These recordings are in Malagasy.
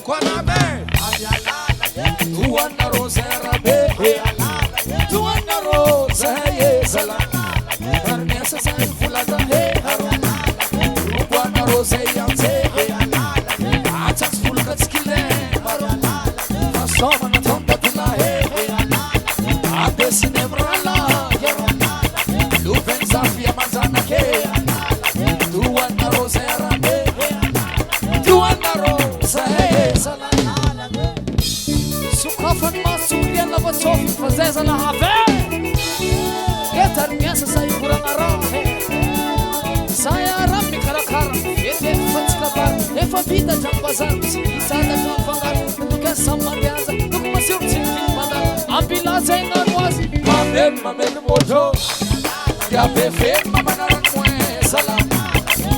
Quanabe, Tuana Rosera Be, Tuana Rosa, Sala, Carnesa Sai Fulaza, Tuana Rosa, Yamse, Atas Fulkatskile, Someone from the Tula, Ades Nevrala, Lupen Zafia Mazana, Tuana Rosera Be, Tuana Rosa, Sala. Sukafan masuk yang lepas sofi fazeza la have. Ketar biasa saya kurang arah. Saya ramai karakar. Ete fatskabar. Efa vida jam bazar. Isada jam fangar. Tugas sama biasa. Tuk masuk sini bandar. Ambila saya ngarwas. Mamem mojo. Ya befen mamanaran mue salam.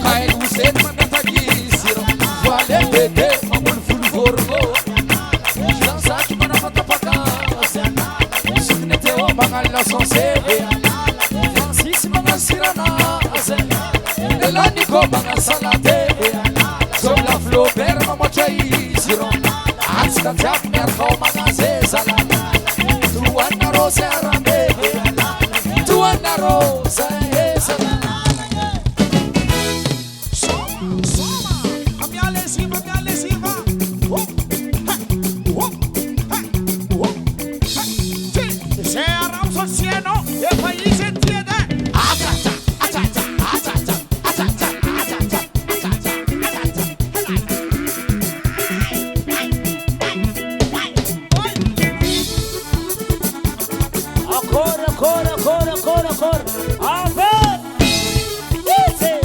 Kain usen manatagi siro. Vale bete mamul full forgo. Mangala sonsebe Francis mangasirana Elanico mangasalate Sobla flober mamochai siro Atska tap merko mangaze salata Tuana rose arambe Tuana rose salata Soma Amiale silva Cielo, el país entiende. Corre. A ver. Dice.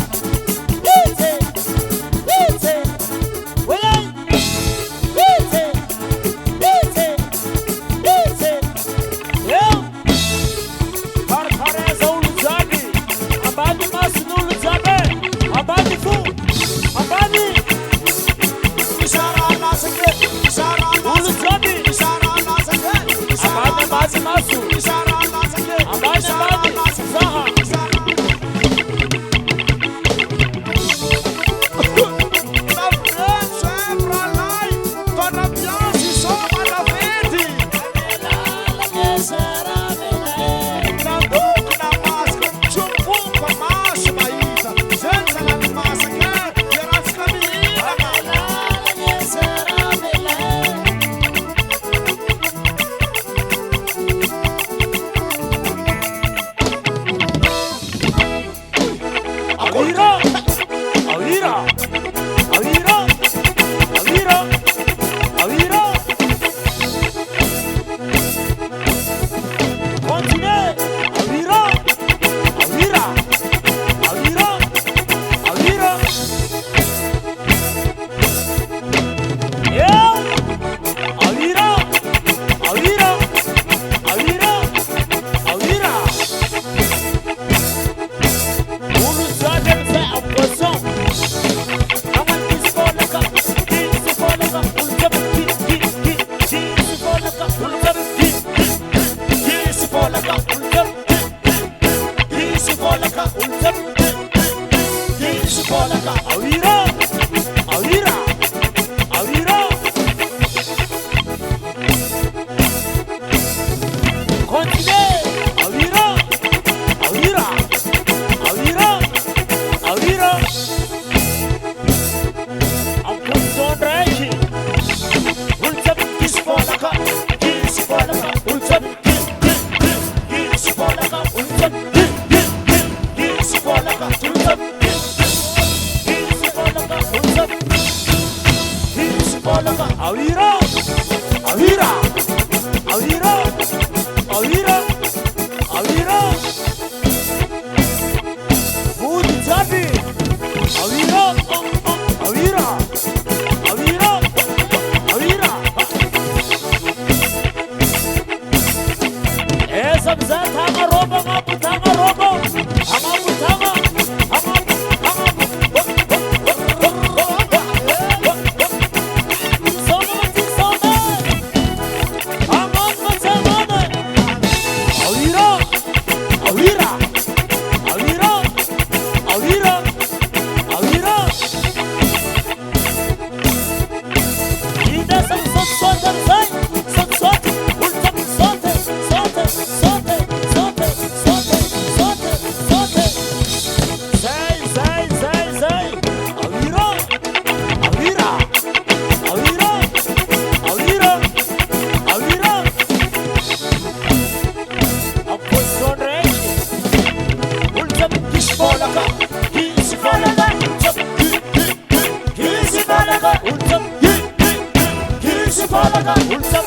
folaka ulzap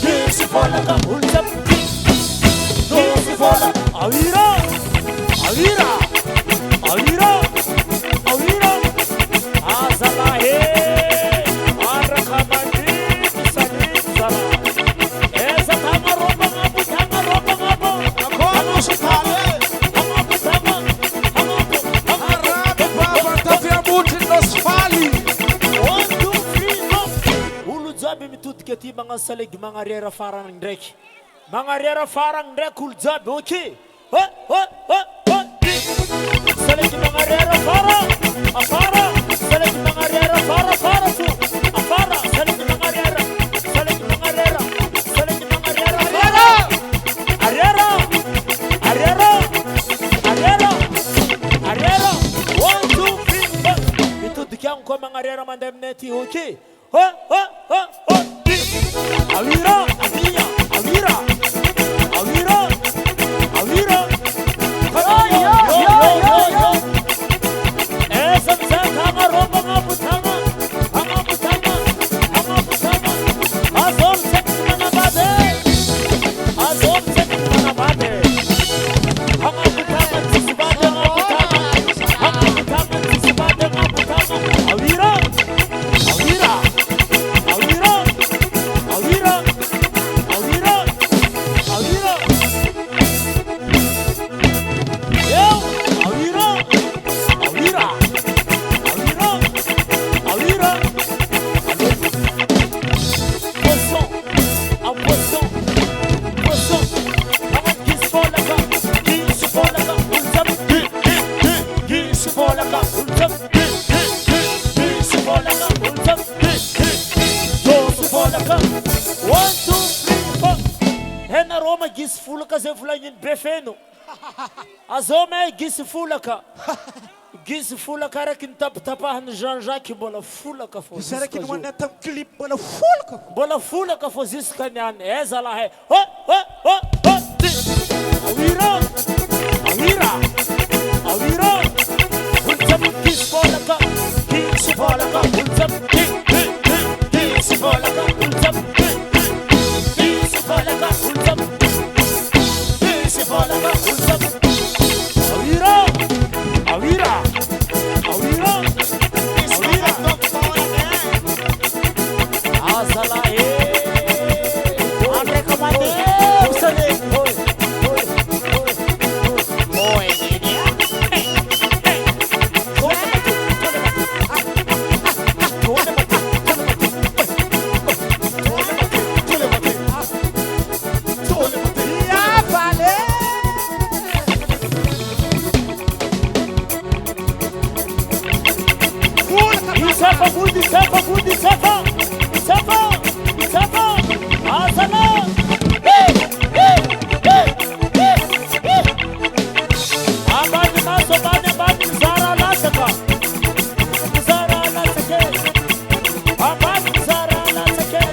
Disi folaka ulzap Disi folaka Awira Awira Awira Awira Azalahe Arakamandi Salim Zara Eza tama roba ngabu Akono shikale Keti mga salig mga rera farang ndrek mga rera farang ndrek ulzab okay salig mga rera farang afara salig mga rera fara tu afara salig mga rera salig mga rera salig mga rera arera 1 2 3 itu dikyang ko mga rera mandem neti okay Awira, Avia, Awira, Awira, Awira. Yo. Esa mzaka roba ngaputama. Azom sekmana bade. Ngaputama tisibade ngaputama. Awira. Gis fulaka ze fulanyin befeno. Azome gis fulaka. Gis fulaka rekin tapahan Jean-Jacques bola fulaka fo. Será não anda tão clip bola fulaka? Bola fulaka fo zis kanyan eza la hai. Awira. Ulzam gis fulaka. Gis fulaka. Ulzam gis fulaka. Ulzam gis fulaka. Ulzam folaka ulzap Awira Azala Andre kamande usale Safa Azala Abani maso bani Zara lasaka Abani Zara lasake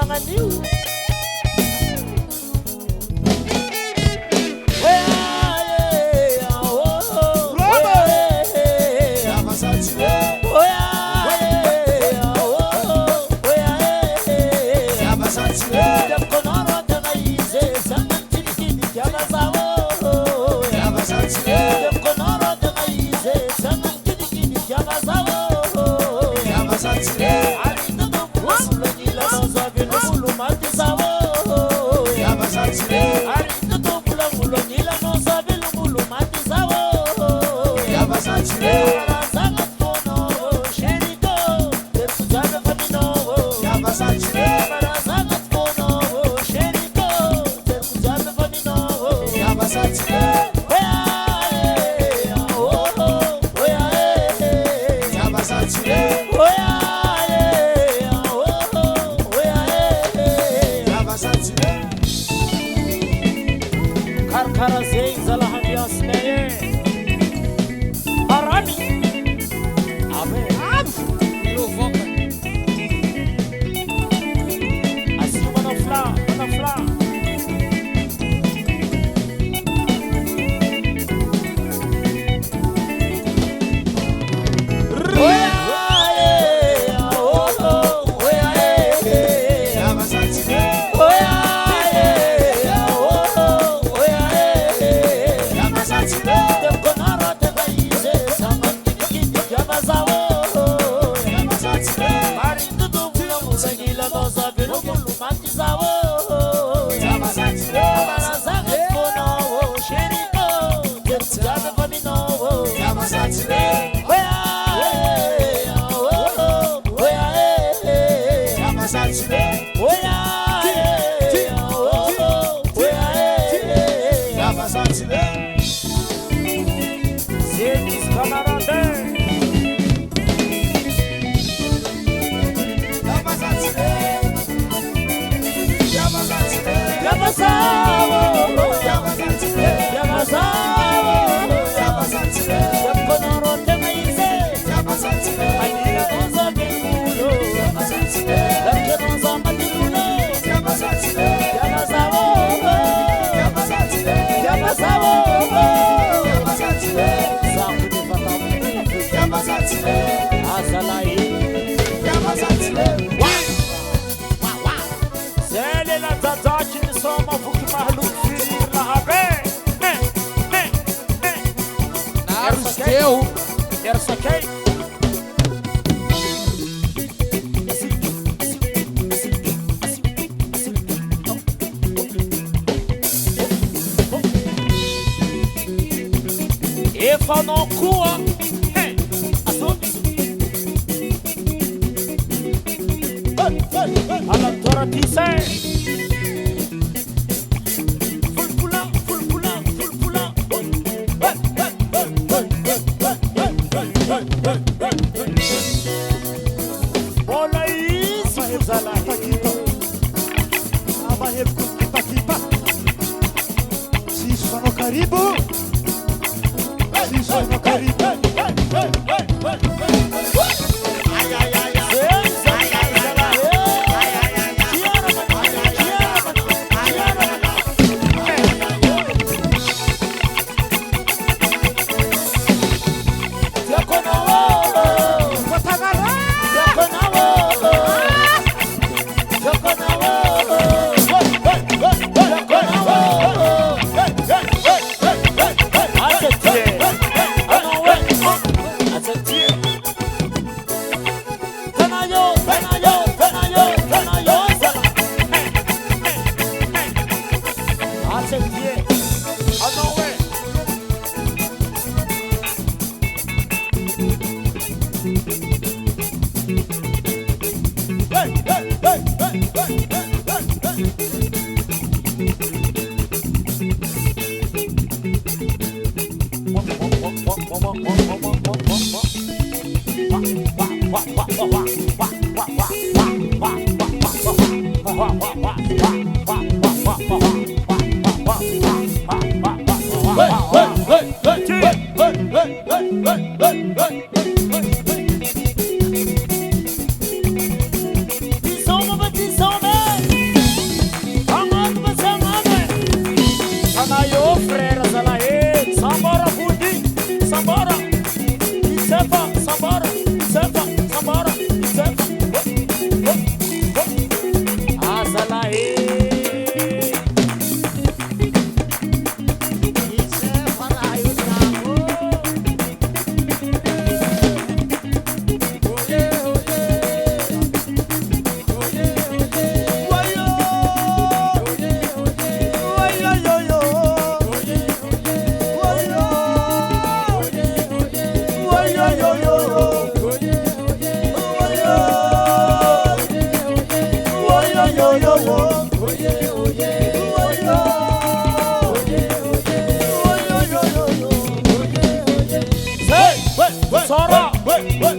magnan'io.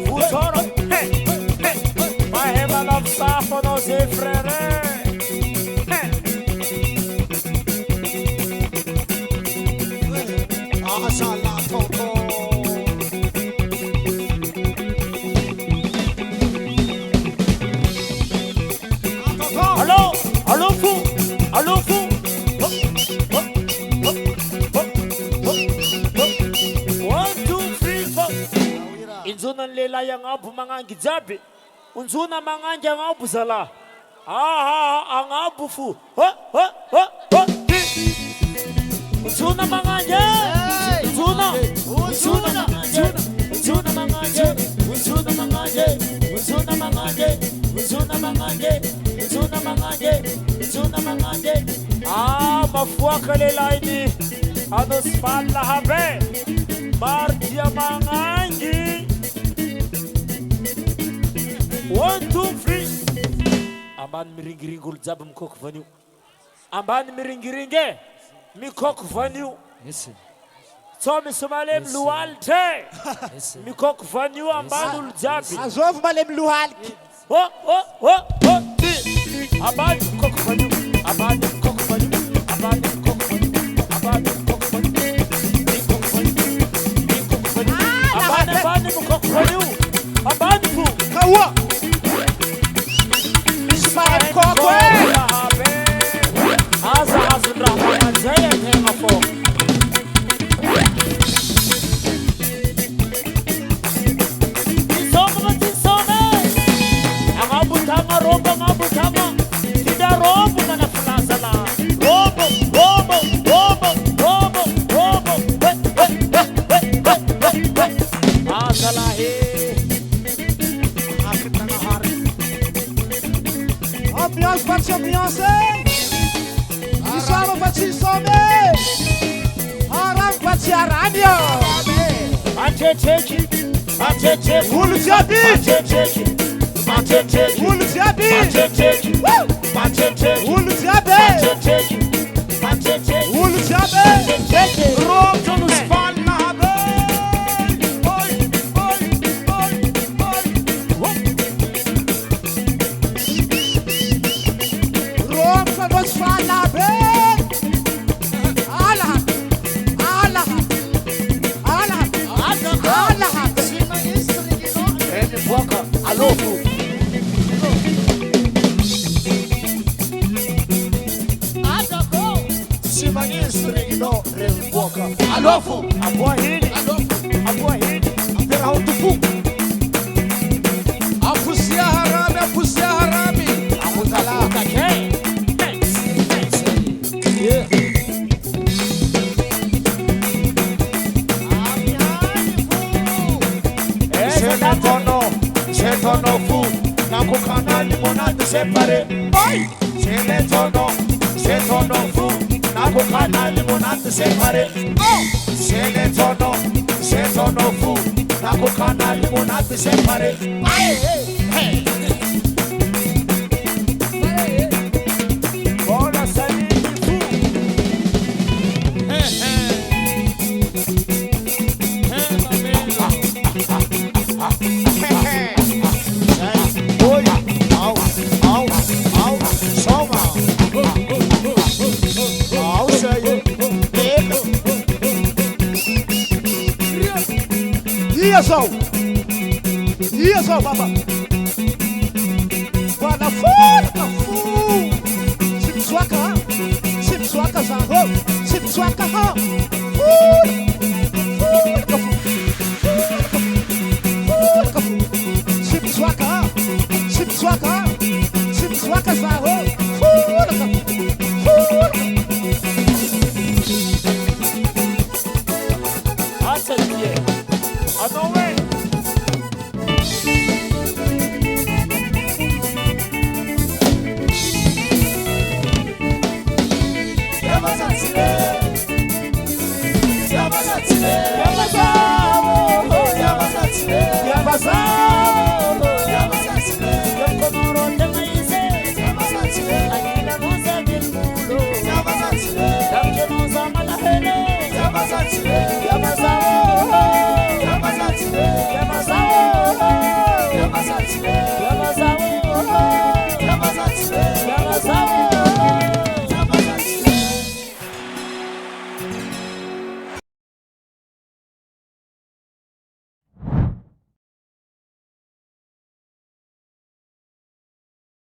Futuro. Vai revelar o sapo nos frere. Alô, fu. Inzuna lela yang abu mangangi jabi. Unzuna mangangi yang abu salah. Ang abu fu. Unzuna mangangi. Unzuna mangangi. Mafuaka lela ini. Anos pala habe. Martia mangangi. 1, 2, 3. Ambani miringiringo jabu mkoko vanyu. Ambani miringiringe mikoko vanyu. Yes. Tomi somalem lualte. Mikoko vanyu ambani uljabi. Azov malem luhalki. Ambani mikoko vanyu. Ambani mikoko vanyu. Ambani mikoko vanyu. Ambani mikoko vanyu. Mikoko vanyu. Mikoko vanyu. Ambani mikoko vanyu. Ambani fu. Kawa. Ismael Kokwe. Asa Rahman Zaya Kemafo. Tisome. Angabutanga rombo ngabutanga. Tidak rombo mana fulasala. Rombo. Masalah Ambiance, parti ambiance. Isama parti some. Haram parti aramio. Atete. Ulu jabi. Atete. Ulu jabi. Atete. Ulu jabi. Ulu jabi. Rom nos fala habe. Oi. Rom nos fala habe. Allah. Boca, alô, fu. Alô, fu. A boa rede. Terra alto fu. Afusia harami. Amutala. Setono fu. Nakukana limonade separe. Setono fu. Nakukana limonade separe. Setono fu. Nakukana limonade separe. Bona salini fu. Yes, baba. Bwana fuka fu. Simswaka zango. Simswaka ha. Fuka fu. Simswaka zango. Yeah.